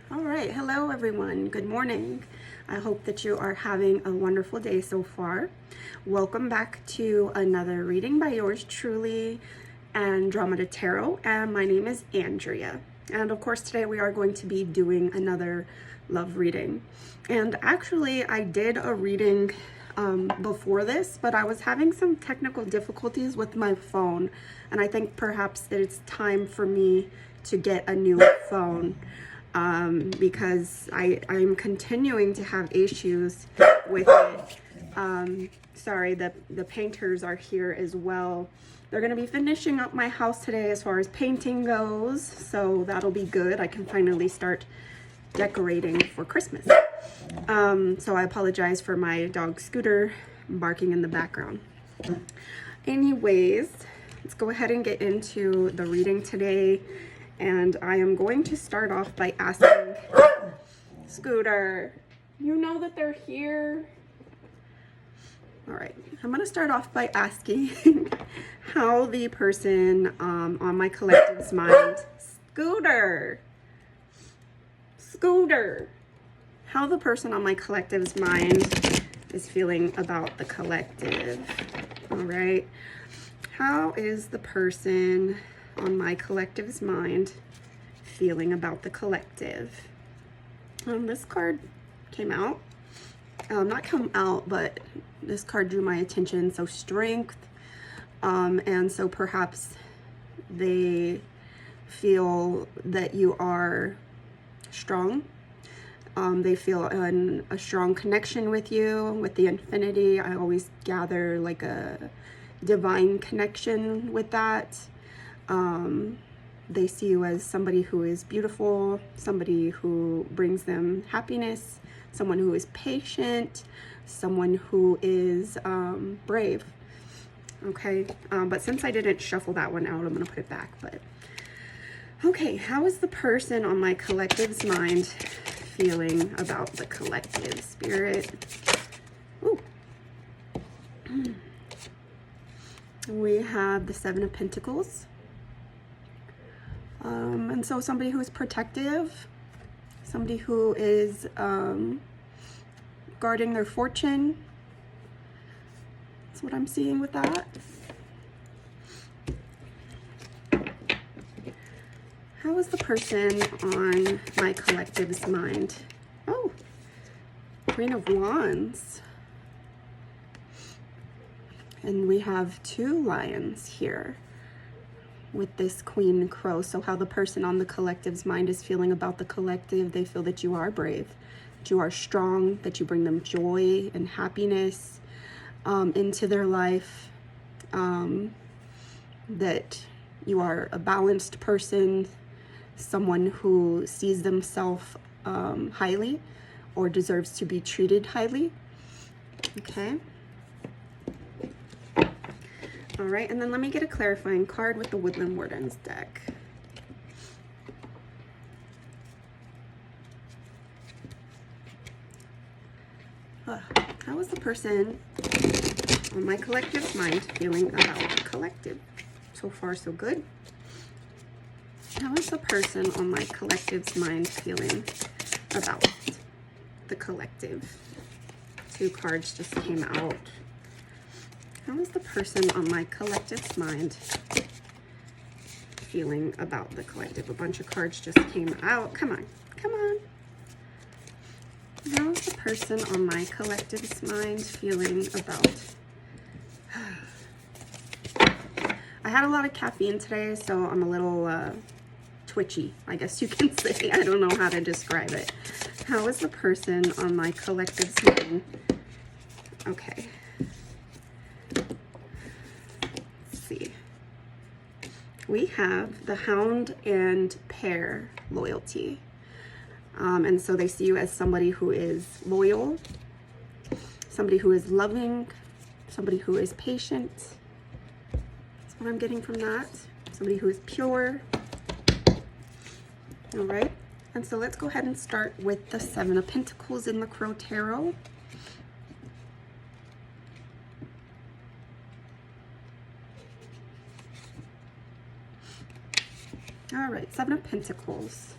All right, hello everyone. Good morning. I hope that you are having a wonderful day so far. Welcome back to another reading by yours truly, Andromeda Tarot, and my name is Andrea. And of course, today we are going to be doing another love reading. And actually, I did a reading before this, but I was having some technical difficulties with my phone, and I think perhaps it's time for me to get a new phone. Because I'm continuing to have issues with it. Sorry, the painters are here as well. They're going to be finishing up my house today as far as painting goes, so that'll be good. I can finally start decorating for Christmas. So I apologize for my dog Scooter barking in the background. Anyways, let's go ahead and get into the reading today. And I am going to start off by asking Scooter, you know that they're here? All right, I'm going to start off by asking how the person on my collective's mind, Scooter, how the person on my collective's mind is feeling about the collective. All right, how is the person on my collective's mind feeling about the collective? This card came out, not come out, but this card drew my attention. So strength, and so perhaps they feel that you are strong. They feel a strong connection with you, with the infinity. I always gather like a divine connection with that. They see you as somebody who is beautiful, somebody who brings them happiness, someone who is patient, someone who is brave. Okay, but since I didn't shuffle that one out, I'm gonna put it back. But okay, how is the person on my collective's mind feeling about the collective, Spirit? Ooh. We have the Seven of Pentacles. And so somebody who is protective, somebody who is guarding their fortune. That's what I'm seeing with that. How is the person on my collective's mind? Oh, Queen of Wands. And we have two lions here with this Queen Crow. So how the person on the collective's mind is feeling about the collective, they feel that you are brave, that you are strong, that you bring them joy and happiness into their life, that you are a balanced person, someone who sees themselves highly or deserves to be treated highly. Okay. All right, and then let me get a clarifying card with the Woodland Wardens deck. How is the person on my collective's mind feeling about the collective? So far, so good. How is the person on my collective's mind feeling about the collective? Two cards just came out. How is the person on my collective's mind feeling about the collective? A bunch of cards just came out. Come on, come on. How is the person on my collective's mind feeling about... I had a lot of caffeine today, so I'm a little twitchy, I guess you can say. I don't know how to describe it. How is the person on my collective's mind? Okay. See, we have the Hound and Pair loyalty, and so they see you as somebody who is loyal, somebody who is loving, somebody who is patient. That's what I'm getting from that. Somebody who is pure. All right, and so let's go ahead and start with the Seven of Pentacles in the Crow Tarot. All right, Seven of Pentacles.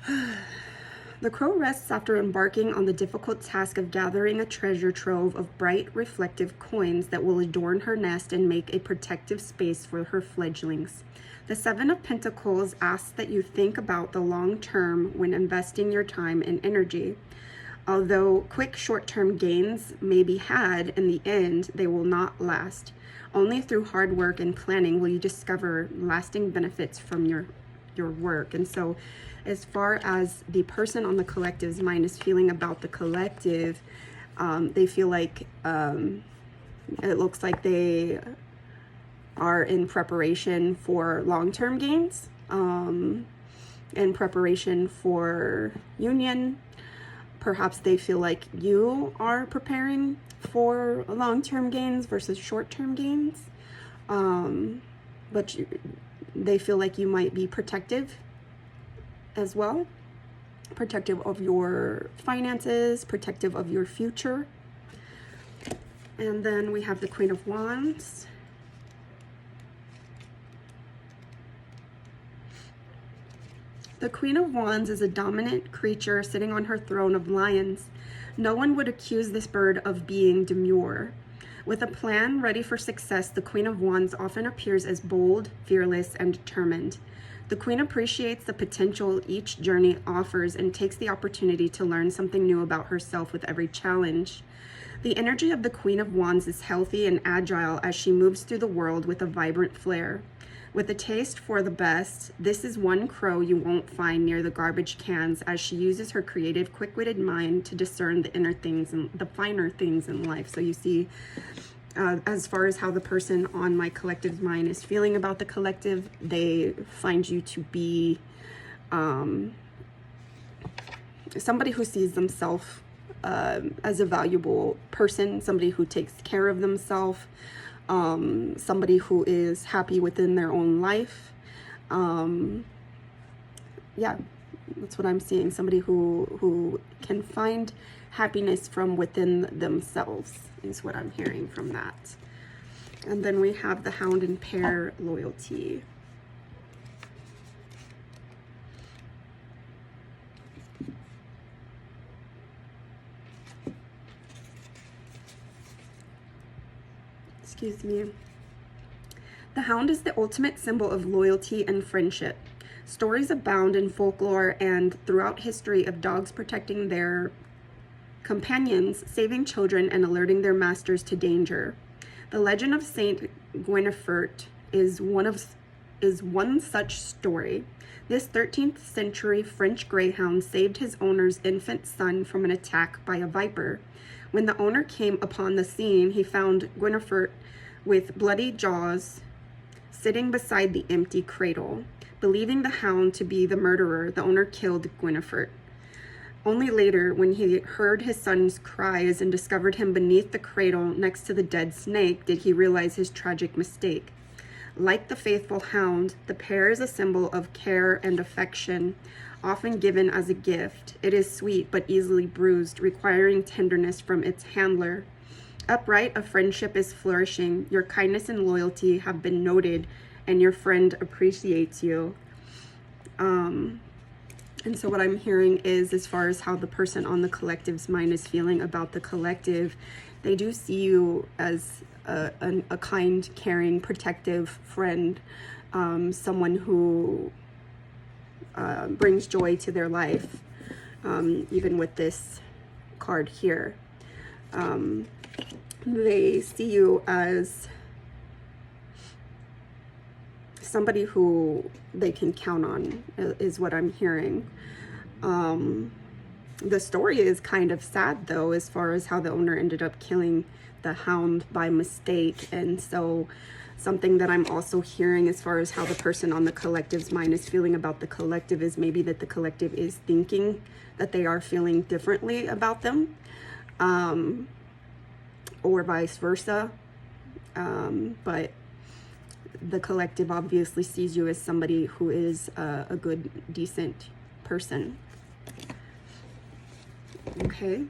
The crow rests after embarking on the difficult task of gathering a treasure trove of bright, reflective coins that will adorn her nest and make a protective space for her fledglings. The Seven of Pentacles asks that you think about the long term when investing your time and energy. Although quick short-term gains may be had, in the end, they will not last. Only through hard work and planning will you discover lasting benefits from your work. And so as far as the person on the collective's mind is feeling about the collective, they feel like it looks like they are in preparation for long-term gains, in preparation for union. Perhaps they feel like you are preparing for long-term gains versus short-term gains, but they feel like you might be protective as well, protective of your finances, protective of your future. And then we have the Queen of Wands. The Queen of Wands is a dominant creature sitting on her throne of lions. No one would accuse this bird of being demure. With a plan ready for success, the Queen of Wands often appears as bold, fearless, and determined. The Queen appreciates the potential each journey offers and takes the opportunity to learn something new about herself with every challenge. The energy of the Queen of Wands is healthy and agile as she moves through the world with a vibrant flair. With a taste for the best, this is one crow you won't find near the garbage cans, as she uses her creative, quick-witted mind to discern the inner things and the finer things in life. So you see, as far as how the person on my collective's mind is feeling about the collective, they find you to be somebody who sees themselves as a valuable person, somebody who takes care of themselves, somebody who is happy within their own life. Yeah, that's what I'm seeing. Somebody who can find happiness from within themselves is what I'm hearing from that. And then we have the Hound and Pair, loyalty. Excuse me. The hound is the ultimate symbol of loyalty and friendship. Stories abound in folklore and throughout history of dogs protecting their companions, saving children, and alerting their masters to danger. The legend of Saint Guinefert is one such story. This 13th century French greyhound saved his owner's infant son from an attack by a viper. When the owner came upon the scene, he found Guinefert with bloody jaws sitting beside the empty cradle. Believing the hound to be the murderer, the owner killed Guinefert. Only later, when he heard his son's cries and discovered him beneath the cradle next to the dead snake, did he realize his tragic mistake. Like the faithful hound, the pair is a symbol of care and affection, often given as a gift. It is sweet but easily bruised, requiring tenderness from its handler. Upright, a friendship is flourishing. Your kindness and loyalty have been noted, and your friend appreciates you. And so what I'm hearing is, as far as how the person on the collective's mind is feeling about the collective, they do see you as a kind, caring, protective friend, someone who brings joy to their life, even with this card here. They see you as somebody who they can count on, is what I'm hearing. The story is kind of sad, though, as far as how the owner ended up killing the hound by mistake. And so something that I'm also hearing as far as how the person on the collective's mind is feeling about the collective is maybe that the collective is thinking that they are feeling differently about them, or vice versa. But the collective obviously sees you as somebody who is a good, decent person. Okay.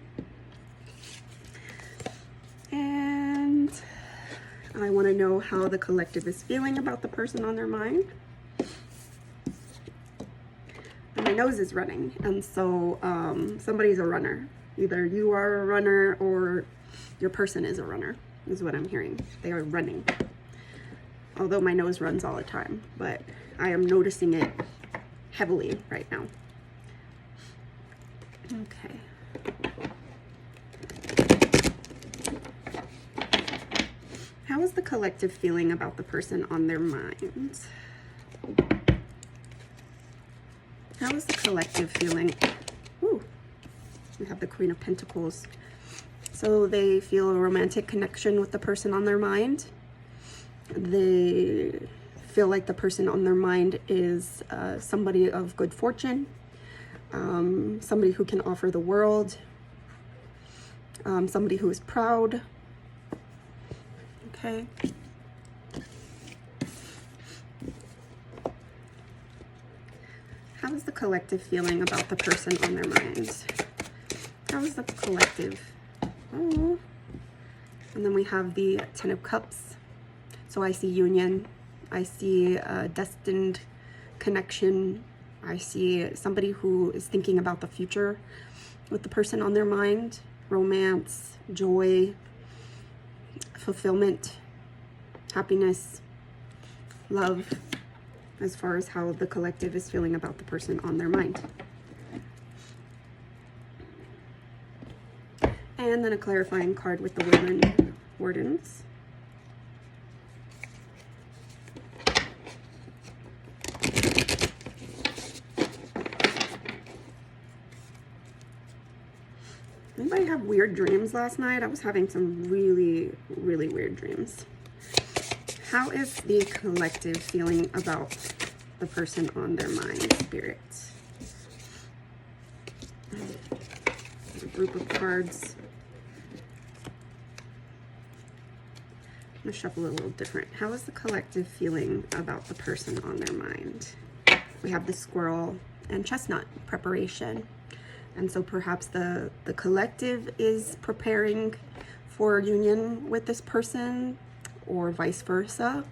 And I want to know how the collective is feeling about the person on their mind. And my nose is running. And so somebody's a runner. Either you are a runner or your person is a runner, is what I'm hearing. They are running. Although my nose runs all the time, but I am noticing it heavily right now. Okay. How is the collective feeling about the person on their mind? How is the collective feeling? Ooh, we have the Queen of Pentacles. So they feel a romantic connection with the person on their mind. They feel like the person on their mind is somebody of good fortune, somebody who can offer the world, somebody who is proud. Okay. How is the collective feeling about the person on their minds? How is the collective? Oh. And then we have the Ten of Cups. So I see union. I see a destined connection. I see somebody who is thinking about the future with the person on their mind. Romance, joy, fulfillment, happiness, love, as far as how the collective is feeling about the person on their mind. And then a clarifying card with the Woodland Wardens. Anybody have weird dreams last night? I was having some really, really weird dreams. How is the collective feeling about the person on their mind, Spirit? A group of cards. I'm going to shuffle a little different. How is the collective feeling about the person on their mind? We have the Squirrel and Chestnut, preparation. And so perhaps the collective is preparing for union with this person, or vice versa,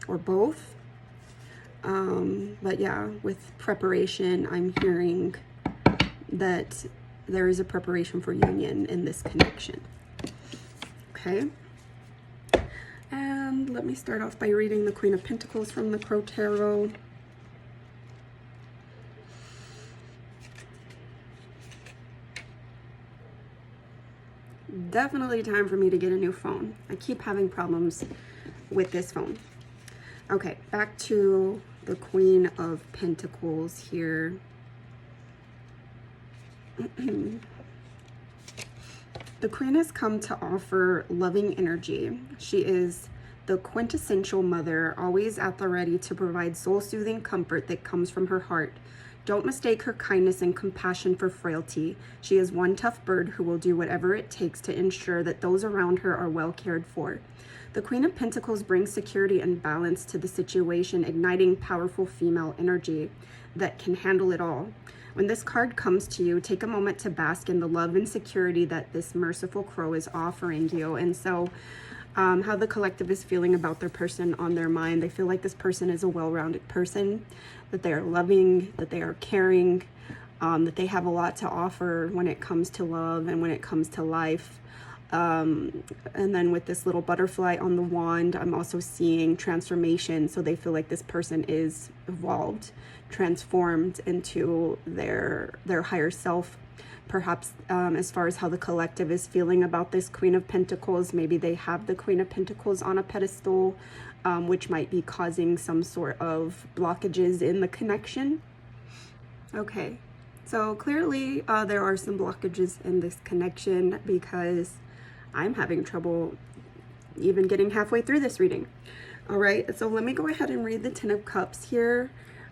or both. But yeah, with preparation, I'm hearing that there is a preparation for union in this connection. Okay. And let me start off by reading the Queen of Pentacles from the Crow Tarot. Definitely time for me to get a new phone. I keep having problems with this phone. Okay, back to the Queen of Pentacles here. The Queen has come to offer loving energy. She is the quintessential mother, always at the ready to provide soul-soothing comfort that comes from her heart. Don't mistake her kindness and compassion for frailty. She is one tough bird who will do whatever it takes to ensure that those around her are well cared for. The Queen of Pentacles brings security and balance to the situation, igniting powerful female energy that can handle it all. When this card comes to you, take a moment to bask in the love and security that this merciful crow is offering you. And so how the collective is feeling about their person on their mind. They feel like this person is a well-rounded person, that they are loving, that they are caring, that they have a lot to offer when it comes to love and when it comes to life. And then with this little butterfly on the wand, I'm also seeing transformation. So they feel like this person is evolved, transformed into their higher self. Perhaps as far as how the collective is feeling about this Queen of Pentacles, maybe they have the Queen of Pentacles on a pedestal, which might be causing some sort of blockages in the connection. Okay, so clearly there are some blockages in this connection because I'm having trouble even getting halfway through this reading. All right, so let me go ahead and read the Ten of Cups here.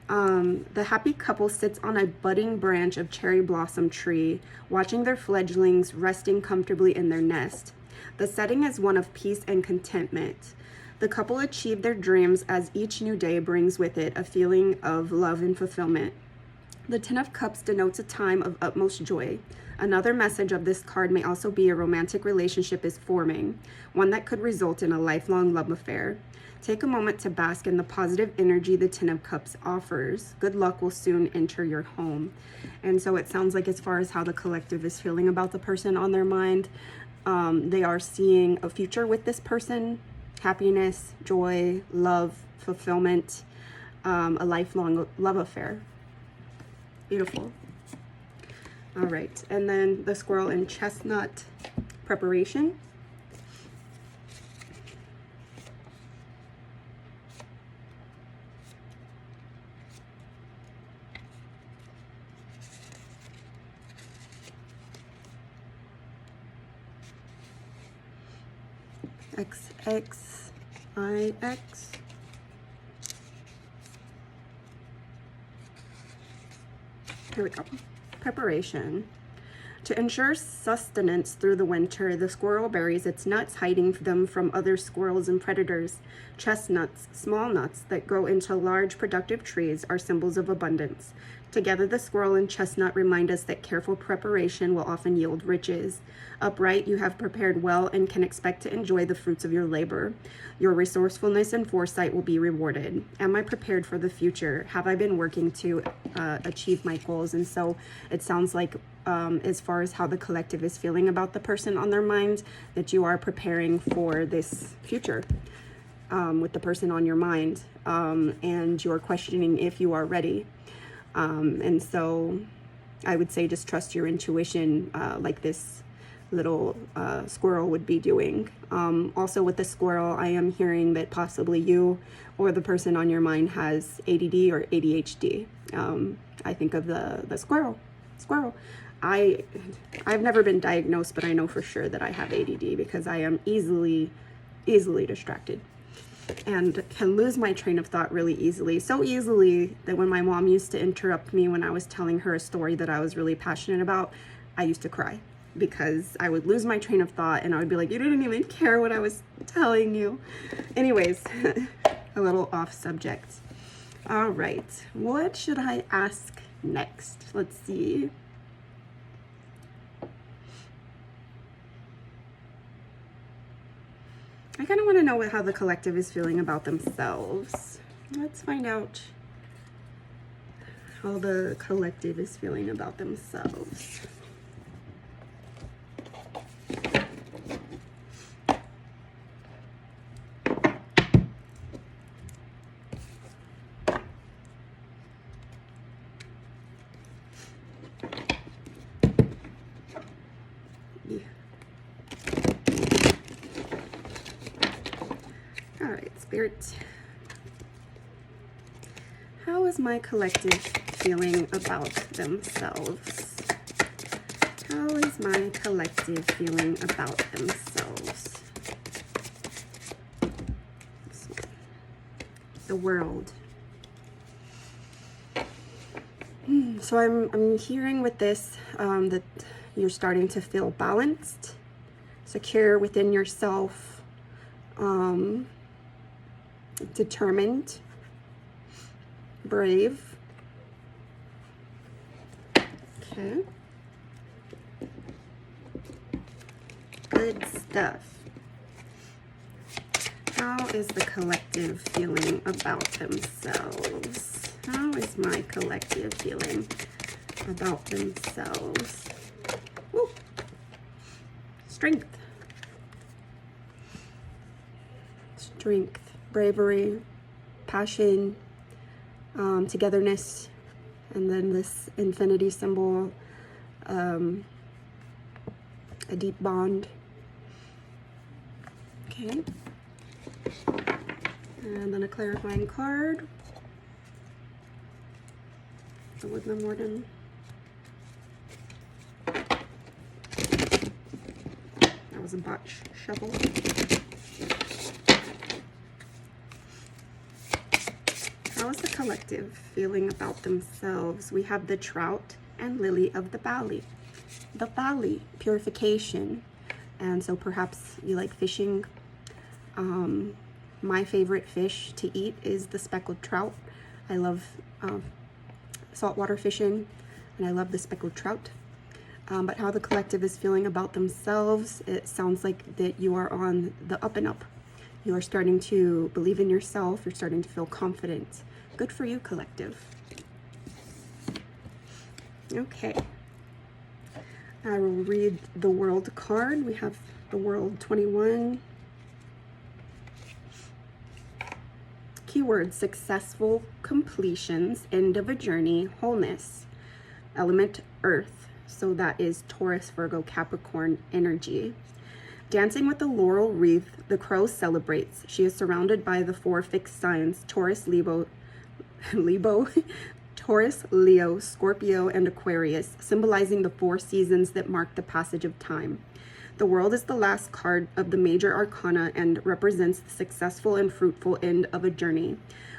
The happy couple sits on a budding branch of cherry blossom tree, watching their fledglings resting comfortably in their nest. The setting is one of peace and contentment. The couple achieve their dreams as each new day brings with it a feeling of love and fulfillment. The Ten of Cups denotes a time of utmost joy. Another message of this card may also be a romantic relationship is forming, one that could result in a lifelong love affair. Take a moment to bask in the positive energy the Ten of Cups offers. Good luck will soon enter your home. And so it sounds like, as far as how the collective is feeling about the person on their mind, they are seeing a future with this person, happiness, joy, love, fulfillment, a lifelong love affair. Beautiful. All right, and then the squirrel and chestnut preparation. XXIX. Here we go. Preparation. To ensure sustenance through the winter, the squirrel buries its nuts, hiding them from other squirrels and predators. Chestnuts, small nuts that grow into large productive trees, are symbols of abundance. Together, the squirrel and chestnut remind us that careful preparation will often yield riches. Upright, you have prepared well and can expect to enjoy the fruits of your labor. Your resourcefulness and foresight will be rewarded. Am I prepared for the future? Have I been working to achieve my goals? And so it sounds like, as far as how the collective is feeling about the person on their mind, that you are preparing for this future with the person on your mind, and you're questioning if you are ready. And so I would say just trust your intuition, like this little squirrel would be doing. Also with the squirrel, I am hearing that possibly you or the person on your mind has ADD or ADHD. I think of the squirrel. I've never been diagnosed, but I know for sure that I have ADD because I am easily distracted and can lose my train of thought really easily. So easily that when my mom used to interrupt me when I was telling her a story that I was really passionate about, I used to cry because I would lose my train of thought and I would be like, you didn't even care what I was telling you. Anyways, a little off subject. All right, what should I ask next? Let's see. I kind of want to know how the collective is feeling about themselves. Let's find out how the collective is feeling about themselves. All right, Spirit. How is my collective feeling about themselves? How is my collective feeling about themselves? The world. So I'm hearing with this that you're starting to feel balanced, secure within yourself, determined, brave. Okay. Good stuff. How is the collective feeling about themselves? How is my collective feeling about themselves? Woo. Strength. Strength, bravery, passion, togetherness, and then this infinity symbol, a deep bond. Okay. And then a clarifying card. The Woodland Warden. That was a botch shuffle. How is the collective feeling about themselves? We have the Trout and Lily of the Valley. The Valley, purification. And so perhaps you like fishing. My favorite fish to eat is the speckled trout. I love saltwater fishing, and I love the speckled trout. But how the collective is feeling about themselves, it sounds like that you are on the up and up. You are starting to believe in yourself. You're starting to feel confident. Good for you, collective. Okay. I will read the World card. We have the World 21. Keywords: successful completions, end of a journey, wholeness. Element Earth. So that is Taurus, Virgo, Capricorn energy. Dancing with the laurel wreath, the crow celebrates. She is surrounded by the 4 fixed signs: Taurus, Taurus, Leo, Scorpio, and Aquarius, symbolizing the 4 seasons that mark the passage of time. The World is the last card of the major arcana and represents the successful and fruitful end of a journey,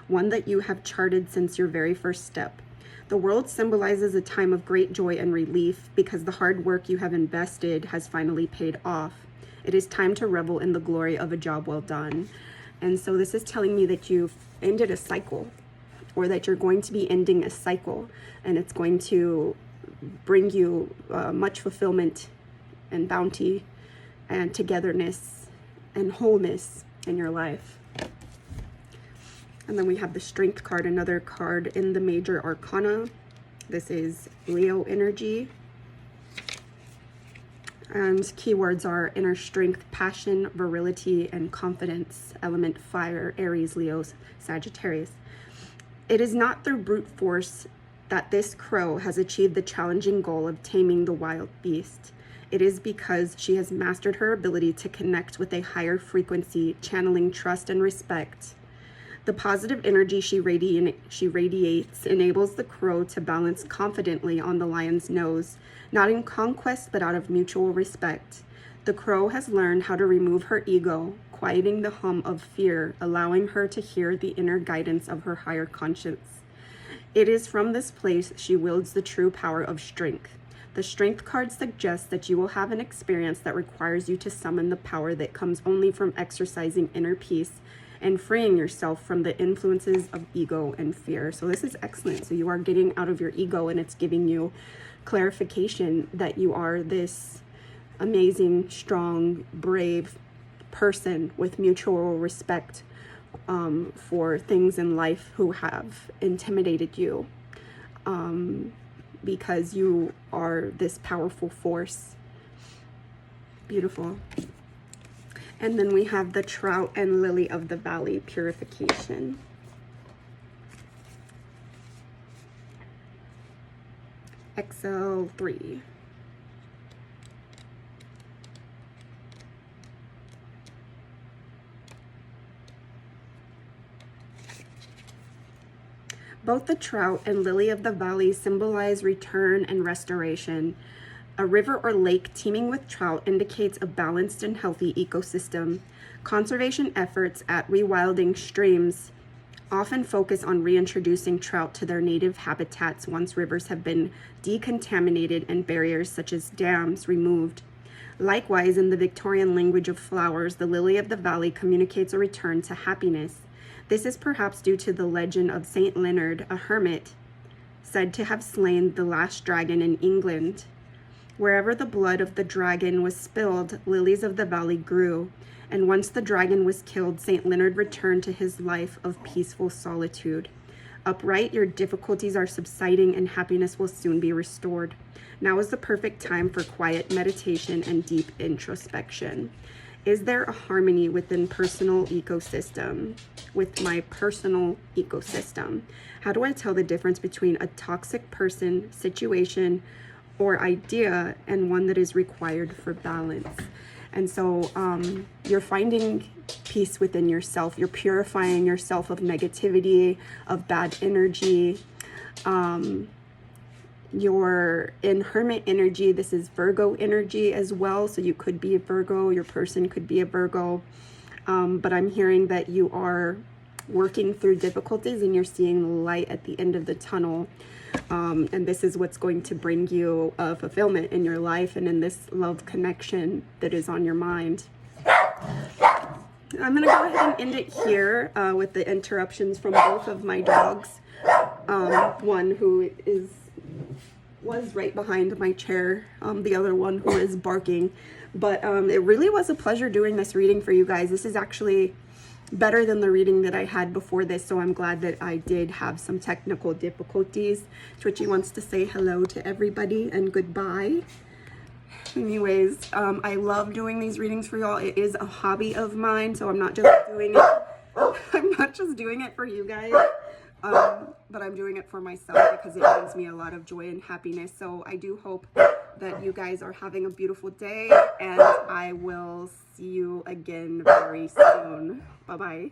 one that you have charted since your very first step. The World symbolizes a time of great joy and relief because the hard work you have invested has finally paid off. It is time to revel in the glory of a job well done. And so this is telling me that you've ended a cycle, or that you're going to be ending a cycle, and it's going to bring you much fulfillment and bounty and togetherness and wholeness in your life. And then we have the Strength card, another card in the major arcana. This is Leo energy. And keywords are inner strength, passion, virility, and confidence. Element fire, Aries, Leo, Sagittarius. It is not through brute force that this crow has achieved the challenging goal of taming the wild beast. It is because she has mastered her ability to connect with a higher frequency, channeling trust and respect. The positive energy she radiates enables the crow to balance confidently on the lion's nose, not in conquest but out of mutual respect. The crow has learned how to remove her ego, quieting the hum of fear, allowing her to hear the inner guidance of her higher conscience. It is from this place she wields the true power of strength. The Strength card suggests that you will have an experience that requires you to summon the power that comes only from exercising inner peace and freeing yourself from the influences of ego and fear. So this is excellent. So you are getting out of your ego, and it's giving you clarification that you are this amazing, strong, brave person with mutual respect for things in life who have intimidated you, because you are this powerful force. Beautiful. And then we have the Trout and Lily of the Valley, purification. XL3. Both the Trout and Lily of the Valley symbolize return and restoration. A river or lake teeming with trout indicates a balanced and healthy ecosystem. Conservation efforts at rewilding streams often focus on reintroducing trout to their native habitats once rivers have been decontaminated and barriers such as dams removed. Likewise, in the Victorian language of flowers, the lily of the valley communicates a return to happiness. This is perhaps due to the legend of Saint Leonard, a hermit, said to have slain the last dragon in England. Wherever the blood of the dragon was spilled, lilies of the valley grew, and once the dragon was killed, Saint Leonard returned to his life of peaceful solitude. Upright, your difficulties are subsiding and happiness will soon be restored. Now is the perfect time for quiet meditation and deep introspection. Is there a harmony within personal ecosystem? With my personal ecosystem? How do I tell the difference between a toxic person, situation, or idea and one that is required for balance? And so you're finding peace within yourself. You're purifying yourself of negativity, of bad energy. You're in Hermit energy. This is Virgo energy as well. So you could be a Virgo. Your person could be a Virgo. But I'm hearing that you are working through difficulties and you're seeing light at the end of the tunnel. And this is what's going to bring you fulfillment in your life and in this love connection that is on your mind. I'm going to go ahead and end it here with the interruptions from both of my dogs. one who was right behind my chair, the other one who is barking. But it really was a pleasure doing this reading for you guys. This is actually better than the reading that I had before this, so I'm glad that I did have some technical difficulties. Twitchy wants to say hello to everybody and goodbye. Anyways, I love doing these readings for y'all. It is a hobby of mine, so I'm not just doing it for you guys, but I'm doing it for myself because it brings me a lot of joy and happiness. So I do hope that you guys are having a beautiful day, and I will see you again very soon. Bye-bye.